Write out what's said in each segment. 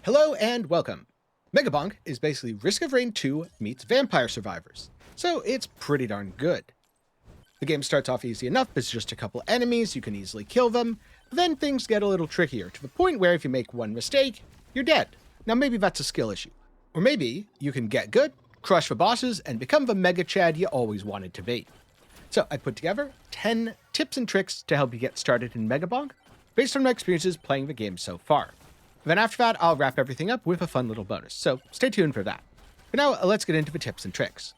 Hello and welcome. Megabonk is basically Risk of Rain 2 meets Vampire Survivors, so it's pretty darn good. The game starts off easy enough, it's just a couple enemies, you can easily kill them, then things get a little trickier, to the point where if you make one mistake, you're dead. Now maybe that's a skill issue. Or maybe you can get good, crush the bosses, and become the Mega Chad you always wanted to be. So I put together 10 tips and tricks to help you get started in Megabonk, based on my experiences playing the game so far. Then after that, I'll wrap everything up with a fun little bonus, so stay tuned for that. For now, let's get into the tips and tricks.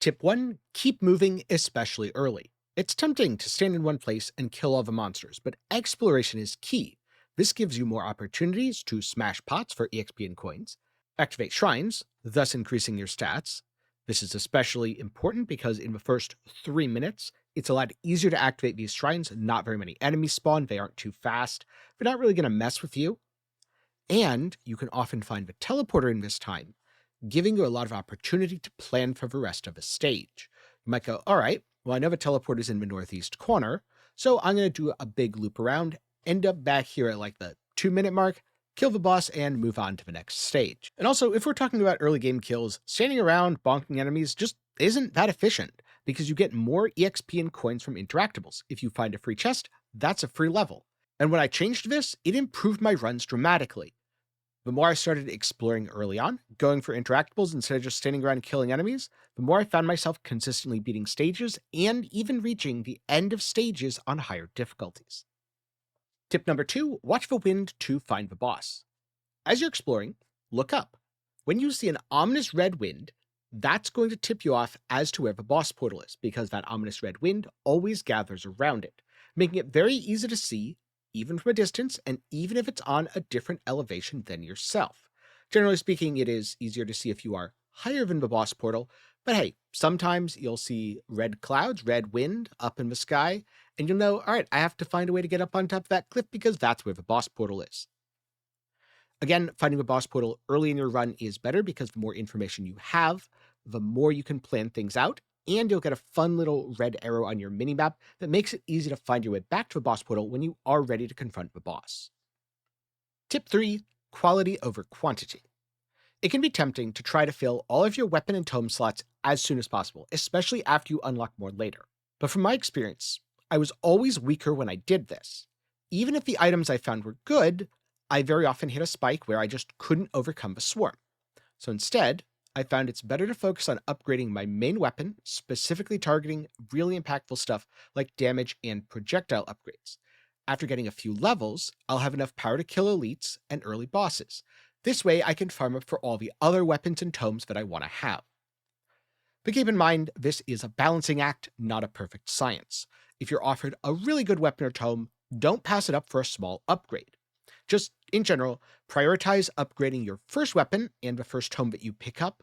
Tip 1. Keep moving, especially early. It's tempting to stand in one place and kill all the monsters, but exploration is key. This gives you more opportunities to smash pots for EXP and coins, activate shrines, thus increasing your stats. This is especially important because in the first 3 minutes, it's a lot easier to activate these shrines, not very many enemies spawn, they aren't too fast, they're not really going to mess with you, and you can often find the teleporter in this time, giving you a lot of opportunity to plan for the rest of the stage. You might go, all right, well, I know the teleporter's in the northeast corner, so I'm going to do a big loop around, end up back here at like the 2-minute mark, kill the boss, and move on to the next stage. And also, if we're talking about early game kills, standing around bonking enemies just isn't that efficient, because you get more EXP and coins from interactables. If you find a free chest, that's a free level. And when I changed this, it improved my runs dramatically. The more I started exploring early on, going for interactables instead of just standing around killing enemies, the more I found myself consistently beating stages and even reaching the end of stages on higher difficulties. Tip number 2, watch the wind to find the boss. As you're exploring, look up. When you see an ominous red wind, that's going to tip you off as to where the boss portal is, because that ominous red wind always gathers around it, making it very easy to see even from a distance, and even if it's on a different elevation than yourself. Generally speaking, it is easier to see if you are higher than the boss portal, but hey, sometimes you'll see red clouds, red wind up in the sky, and you'll know, all right, I have to find a way to get up on top of that cliff because that's where the boss portal is. Again, finding the boss portal early in your run is better because the more information you have, the more you can plan things out, and you'll get a fun little red arrow on your minimap that makes it easy to find your way back to the boss portal when you are ready to confront the boss. Tip 3. Quality over quantity. It can be tempting to try to fill all of your weapon and tome slots as soon as possible, especially after you unlock more later. But from my experience, I was always weaker when I did this. Even if the items I found were good, I very often hit a spike where I just couldn't overcome the swarm. So instead, I found it's better to focus on upgrading my main weapon, specifically targeting really impactful stuff like damage and projectile upgrades. After getting a few levels, I'll have enough power to kill elites and early bosses. This way I can farm up for all the other weapons and tomes that I want to have. But keep in mind, this is a balancing act, not a perfect science. If you're offered a really good weapon or tome, don't pass it up for a small upgrade. Just, in general, prioritize upgrading your first weapon and the first tome that you pick up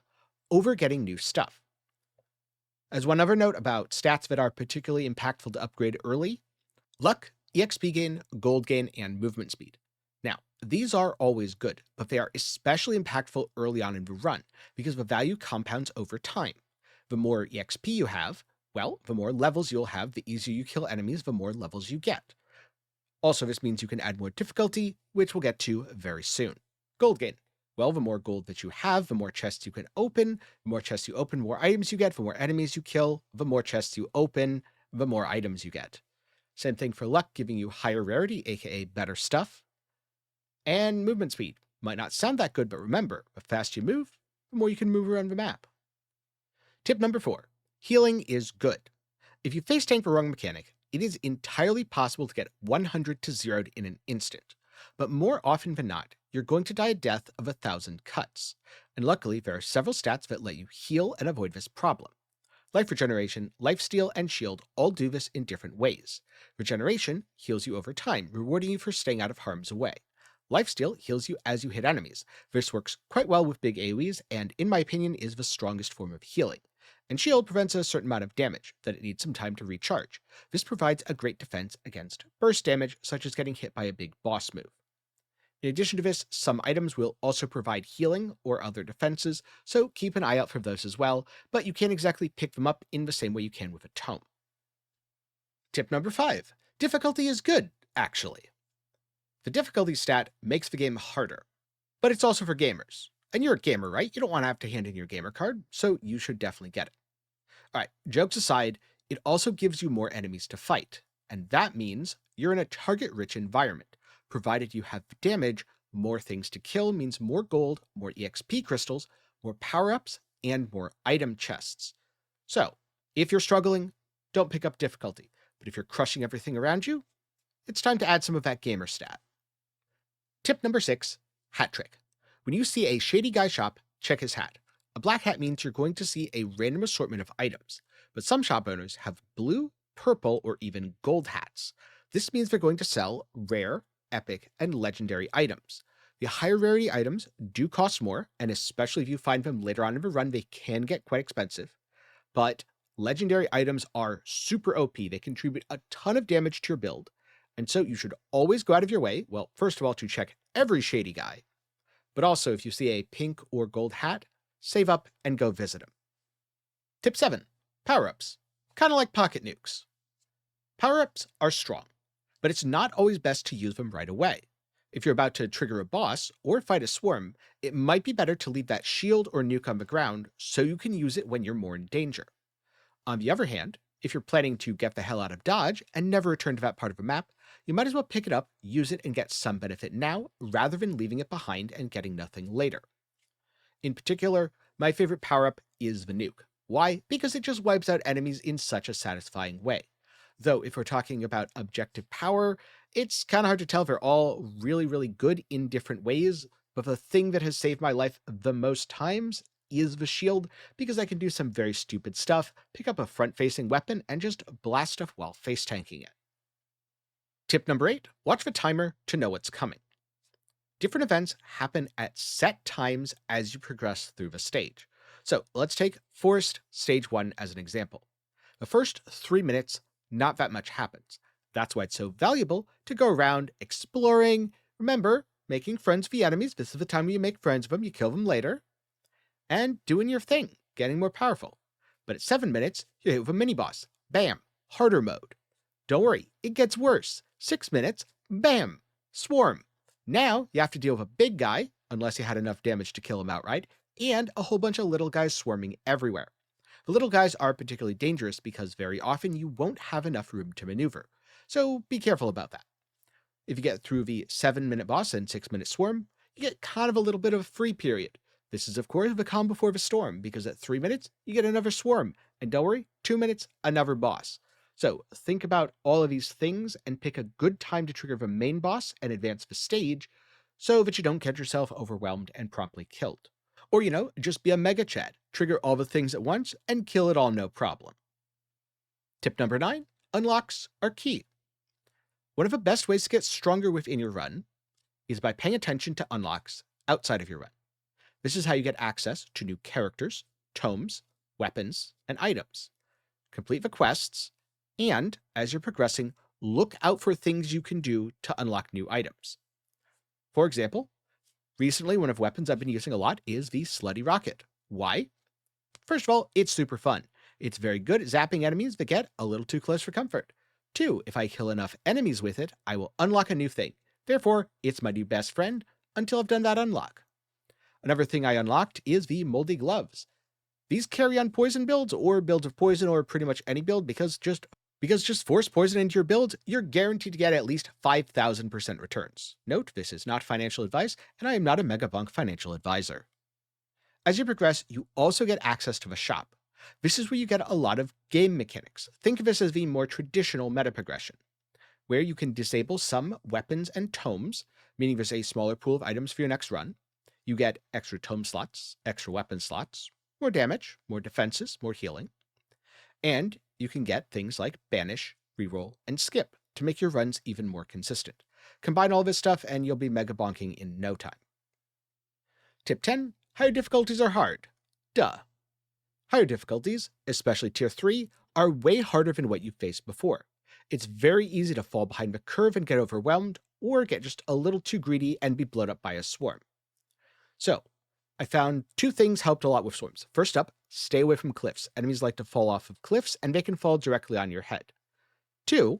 over getting new stuff. As one other note about stats that are particularly impactful to upgrade early, luck, EXP gain, gold gain, and movement speed. Now, these are always good, but they are especially impactful early on in the run, because the value compounds over time. The more EXP you have, well, the more levels you'll have, the easier you kill enemies, the more levels you get. Also, this means you can add more difficulty, which we'll get to very soon. Gold gain. Well, the more gold that you have, the more chests you can open. The more chests you open, the more items you get. The more enemies you kill, the more chests you open, the more items you get. Same thing for luck, giving you higher rarity, aka better stuff. And movement speed. Might not sound that good, but remember, the faster you move, the more you can move around the map. Tip number 4. Healing is good. If you face tank the wrong mechanic, it is entirely possible to get 100 to 0'd in an instant, but more often than not, you're going to die a death of 1,000 cuts, and luckily there are several stats that let you heal and avoid this problem. Life regeneration, lifesteal, and shield all do this in different ways. Regeneration heals you over time, rewarding you for staying out of harm's way. Lifesteal heals you as you hit enemies. This works quite well with big AoEs, and in my opinion is the strongest form of healing. And shield prevents a certain amount of damage, that it needs some time to recharge. This provides a great defense against burst damage, such as getting hit by a big boss move. In addition to this, some items will also provide healing or other defenses, so keep an eye out for those as well, but you can't exactly pick them up in the same way you can with a tome. Tip number 5. Difficulty is good, actually. The difficulty stat makes the game harder. but it's also for gamers. And you're a gamer, right? You don't want to have to hand in your gamer card, so you should definitely get it. All right, jokes aside, it also gives you more enemies to fight, and that means you're in a target-rich environment. Provided you have damage, more things to kill means more gold, more EXP crystals, more power-ups, and more item chests. So, if you're struggling, don't pick up difficulty, but if you're crushing everything around you, it's time to add some of that gamer stat. Tip number 6, hat trick. When you see a shady guy shop, check his hat. A black hat means you're going to see a random assortment of items, but some shop owners have blue, purple, or even gold hats. This means they're going to sell rare, epic, and legendary items. The higher rarity items do cost more, and especially if you find them later on in the run, they can get quite expensive. But legendary items are super OP. They contribute a ton of damage to your build, and so you should always go out of your way, well, first of all, to check every shady guy, but also if you see a pink or gold hat, save up and go visit him. Tip 7. Power-ups. Kind of like pocket nukes. Power-ups are strong, but it's not always best to use them right away. If you're about to trigger a boss or fight a swarm, it might be better to leave that shield or nuke on the ground so you can use it when you're more in danger. On the other hand, if you're planning to get the hell out of dodge and never return to that part of the map, you might as well pick it up, use it, and get some benefit now, rather than leaving it behind and getting nothing later. In particular, my favorite power-up is the nuke. Why? Because it just wipes out enemies in such a satisfying way. Though if we're talking about objective power, it's kind of hard to tell. They're all really, really good in different ways, but the thing that has saved my life the most times is the shield, because I can do some very stupid stuff, pick up a front-facing weapon, and just blast stuff while face-tanking it. Tip number 8, watch the timer to know what's coming. Different events happen at set times as you progress through the stage. So let's take Forest Stage 1 as an example. The first 3 minutes, not that much happens. That's why it's so valuable to go around exploring. Remember, making friends with the enemies. This is the time where you make friends with them, you kill them later. And doing your thing, getting more powerful. But at 7 minutes, you hit with a mini-boss. Bam! Harder mode. Don't worry, it gets worse. 6 minutes, bam! Swarm. Now, you have to deal with a big guy, unless you had enough damage to kill him outright, and a whole bunch of little guys swarming everywhere. The little guys are particularly dangerous because very often you won't have enough room to maneuver, so be careful about that. If you get through the 7-minute boss and 6-minute swarm, you get kind of a little bit of a free period. This is of course the calm before the storm, because at 3 minutes, you get another swarm, and don't worry, 2 minutes, another boss. So think about all of these things and pick a good time to trigger the main boss and advance the stage so that you don't get yourself overwhelmed and promptly killed. Or, just be a mega Chad, trigger all the things at once and kill it all no problem. Tip number 9, unlocks are key. One of the best ways to get stronger within your run is by paying attention to unlocks outside of your run. This is how you get access to new characters, tomes, weapons, and items. Complete the quests, and as you're progressing, look out for things you can do to unlock new items. For example, recently one of the weapons I've been using a lot is the Slutty Rocket. Why? First of all, it's super fun. It's very good at zapping enemies that get a little too close for comfort. 2, if I kill enough enemies with it, I will unlock a new thing. Therefore, it's my new best friend until I've done that unlock. Another thing I unlocked is the Moldy Gloves. These carry on poison builds or builds of poison or pretty much any build because just force poison into your builds, you're guaranteed to get at least 5,000% returns. Note, this is not financial advice, and I am not a Megabonk financial advisor. As you progress, you also get access to the shop. This is where you get a lot of game mechanics. Think of this as the more traditional meta progression, where you can disable some weapons and tomes, meaning there's a smaller pool of items for your next run. You get extra tome slots, extra weapon slots, more damage, more defenses, more healing. And you can get things like Banish, Reroll, and Skip to make your runs even more consistent. Combine all this stuff and you'll be mega bonking in no time. Tip 10, higher difficulties are hard. Duh. Higher difficulties, especially tier 3, are way harder than what you faced before. It's very easy to fall behind the curve and get overwhelmed, or get just a little too greedy and be blown up by a swarm. So, I found 2 things helped a lot with swarms. First up, stay away from cliffs. Enemies like to fall off of cliffs, and they can fall directly on your head. 2,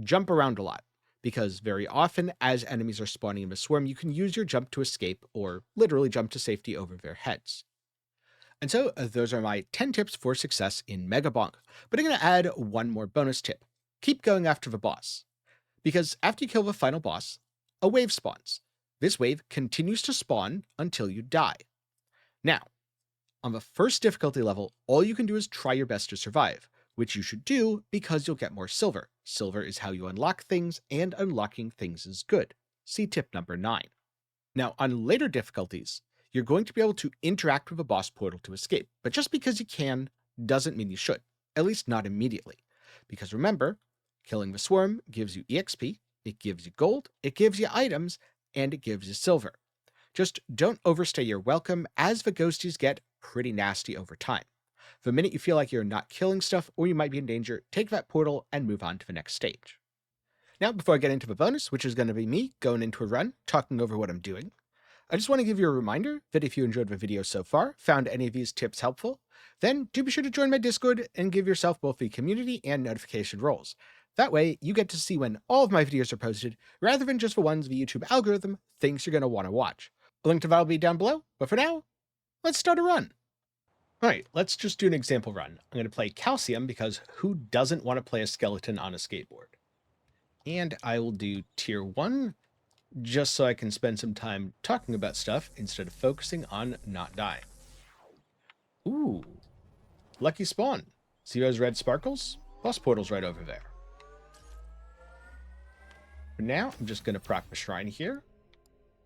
jump around a lot. because very often, as enemies are spawning in a swarm, you can use your jump to escape or literally jump to safety over their heads. And so those are my 10 tips for success in Megabonk. But I'm going to add one more bonus tip. Keep going after the boss. Because after you kill the final boss, a wave spawns. This wave continues to spawn until you die. Now, on the first difficulty level, all you can do is try your best to survive, which you should do because you'll get more silver. Silver is how you unlock things, and unlocking things is good. See tip number 9. Now, on later difficulties, you're going to be able to interact with a boss portal to escape, but just because you can doesn't mean you should, at least not immediately. Because remember, killing the swarm gives you EXP, it gives you gold, it gives you items, and it gives you silver. Just don't overstay your welcome, as the ghosties get pretty nasty over time. The minute you feel like you're not killing stuff or you might be in danger, take that portal and move on to the next stage. Now, before I get into the bonus, which is going to be me going into a run, talking over what I'm doing, I just want to give you a reminder that if you enjoyed the video so far, found any of these tips helpful, then do be sure to join my Discord and give yourself both the community and notification roles. That way, you get to see when all of my videos are posted, rather than just the ones the YouTube algorithm thinks you're going to want to watch. A link to that will be down below, but for now, let's start a run. Alright, let's just do an example run. I'm going to play Calcium because who doesn't want to play a skeleton on a skateboard? And I will do tier 1, just so I can spend some time talking about stuff instead of focusing on not dying. Ooh, lucky spawn. See those red sparkles? Boss portal's right over there. For now, I'm just going to proc the shrine here.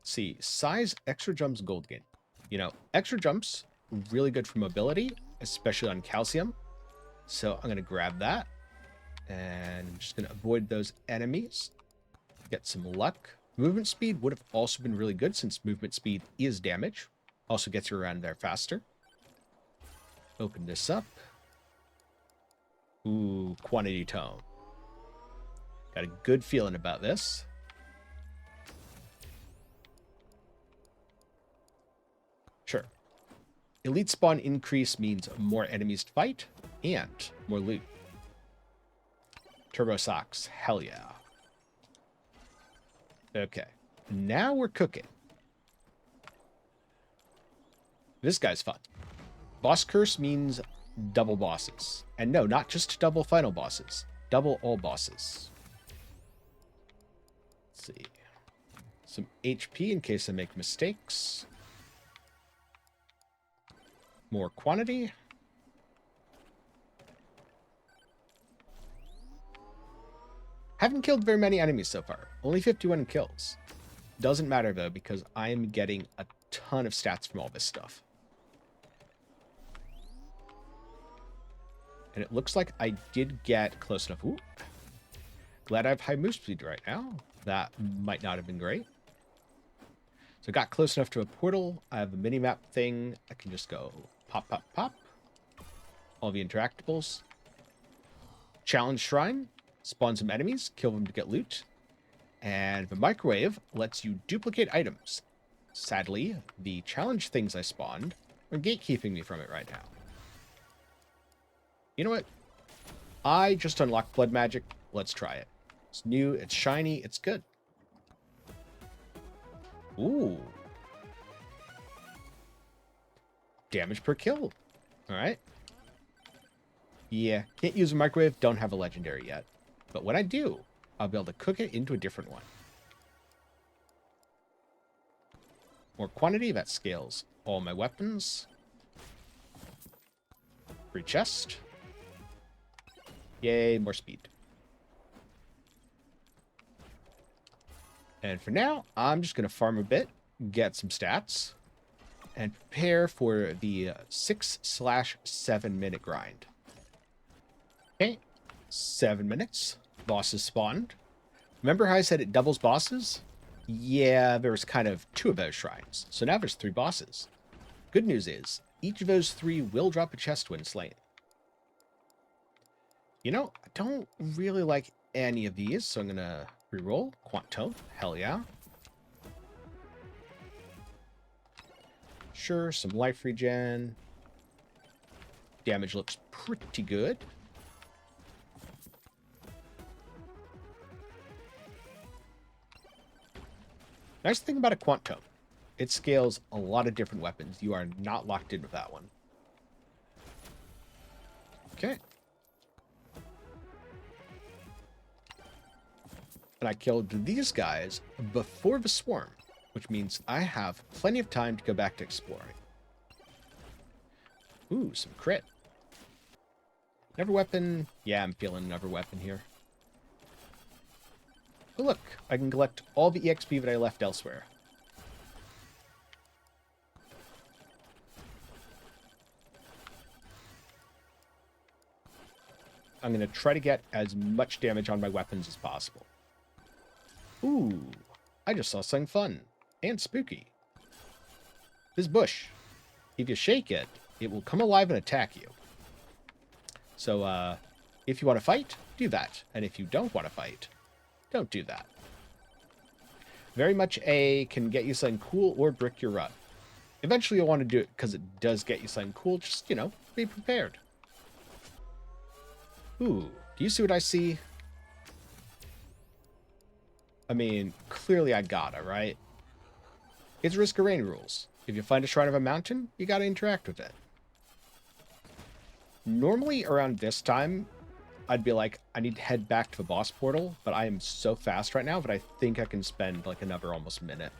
Let's see, size, extra jumps, gold gain. You know, extra jumps, really good for mobility, especially on Calcium. So I'm going to grab that. And I'm just going to avoid those enemies. Get some luck. Movement speed would have also been really good since movement speed is damage. Also gets you around there faster. Open this up. Ooh, quantity tome. Got a good feeling about this. Sure. Elite spawn increase means more enemies to fight and more loot. Turbo socks. Hell yeah. Okay. Now we're cooking. This guy's fun. Boss curse means double bosses. And no, not just double final bosses. Double all bosses. Let's see. Some HP in case I make mistakes. More quantity. Haven't killed very many enemies so far. Only 51 kills. Doesn't matter though, because I am getting a ton of stats from all this stuff. And it looks like I did get close enough. Ooh. Glad I have high move speed right now. That might not have been great. So I got close enough to a portal. I have a mini-map thing. I can just go pop, pop, pop. All the interactables. Challenge Shrine. Spawn some enemies. Kill them to get loot. And the microwave lets you duplicate items. Sadly, the challenge things I spawned are gatekeeping me from it right now. You know what? I just unlocked blood magic. Let's try it. It's new, it's shiny, it's good. Ooh. Damage per kill. Alright. Yeah, can't use a microwave, don't have a legendary yet. But when I do, I'll be able to cook it into a different one. More quantity, that scales all my weapons. Free chest. Yay, more speed. And for now, I'm just going to farm a bit, get some stats, and prepare for the 6/7 minute grind. Okay, 7 minutes. Bosses spawned. Remember how I said it doubles bosses? Yeah, there was kind of 2 of those shrines. So now there's 3 bosses. Good news is, each of those 3 will drop a chest when slain. You know, I don't really like any of these, so I'm going to reroll. Quanto, hell yeah. Sure, some life regen. Damage looks pretty good. Nice thing about a Quantum, it scales a lot of different weapons. You are not locked in with that one. Okay. And I killed these guys before the swarm, which means I have plenty of time to go back to exploring. Ooh, some crit. Another weapon. Yeah, I'm feeling another weapon here. Oh, look, I can collect all the EXP that I left elsewhere. I'm going to try to get as much damage on my weapons as possible. Ooh, I just saw something fun and spooky. This bush. If you shake it, it will come alive and attack you. So, if you want to fight, do that. And if you don't want to fight, don't do that. Very much can get you something cool or brick your run. Eventually you'll want to do it because it does get you something cool. Just, be prepared. Ooh, do you see what I see? I mean, clearly I gotta, right? It's Risk of Rain rules. If you find a Shrine of a Mountain, you gotta interact with it. Normally around this time, I'd be like, I need to head back to the boss portal, but I am so fast right now that I think I can spend like another almost minute.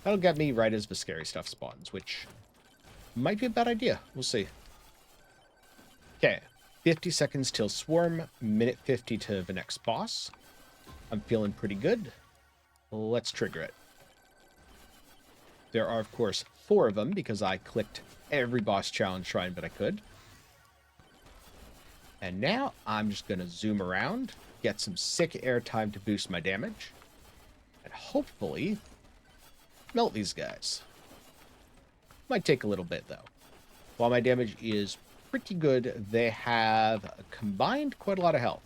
That'll get me right as the scary stuff spawns, which might be a bad idea. We'll see. Okay, 50 seconds till swarm, minute 50 to the next boss. I'm feeling pretty good. Let's trigger it. There are, of course, 4 of them because I clicked every boss challenge shrine that I could. And now I'm just going to zoom around, get some sick airtime to boost my damage, and hopefully melt these guys. Might take a little bit, though. While my damage is pretty good, they have combined quite a lot of health,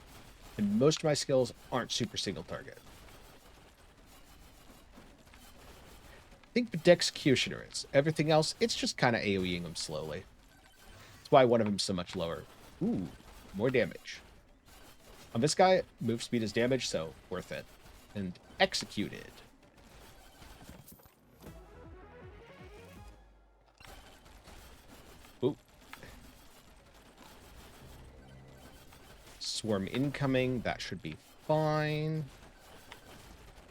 and most of my skills aren't super single target. I think the Executioner is. Everything else, it's just kind of AoEing them slowly. That's why one of them's so much lower. Ooh, more damage. On this guy, move speed is damage, so worth it. And executed. Ooh. Swarm incoming, that should be fine.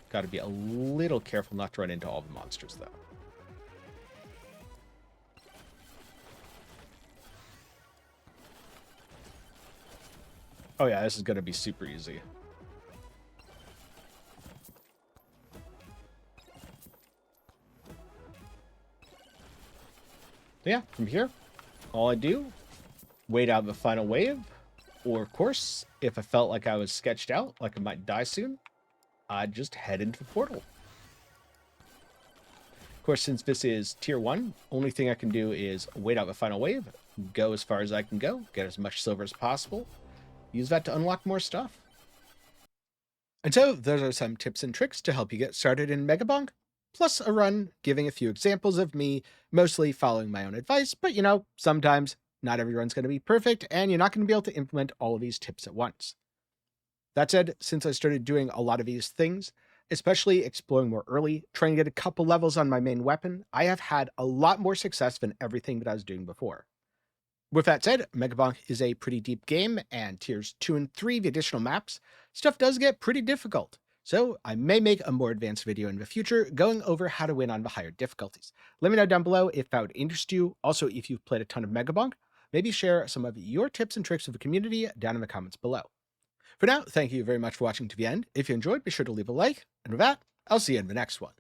Got to be a little careful not to run into all the monsters, though. Oh yeah, this is going to be super easy. Yeah, from here, all I do, wait out the final wave, or of course, if I felt like I was sketched out, like I might die soon, I'd just head into the portal. Of course, since this is tier 1, only thing I can do is wait out the final wave, go as far as I can go, get as much silver as possible, use that to unlock more stuff. And so, those are some tips and tricks to help you get started in Megabonk, plus a run giving a few examples of me mostly following my own advice, but sometimes not every run's going to be perfect, and you're not going to be able to implement all of these tips at once. That said, since I started doing a lot of these things, especially exploring more early, trying to get a couple levels on my main weapon, I have had a lot more success than everything that I was doing before. With that said, Megabonk is a pretty deep game, and tiers 2 and 3, the additional maps, stuff does get pretty difficult. So I may make a more advanced video in the future going over how to win on the higher difficulties. Let me know down below if that would interest you. Also, if you've played a ton of Megabonk, maybe share some of your tips and tricks with the community down in the comments below. For now, thank you very much for watching to the end. If you enjoyed, be sure to leave a like, and with that, I'll see you in the next one.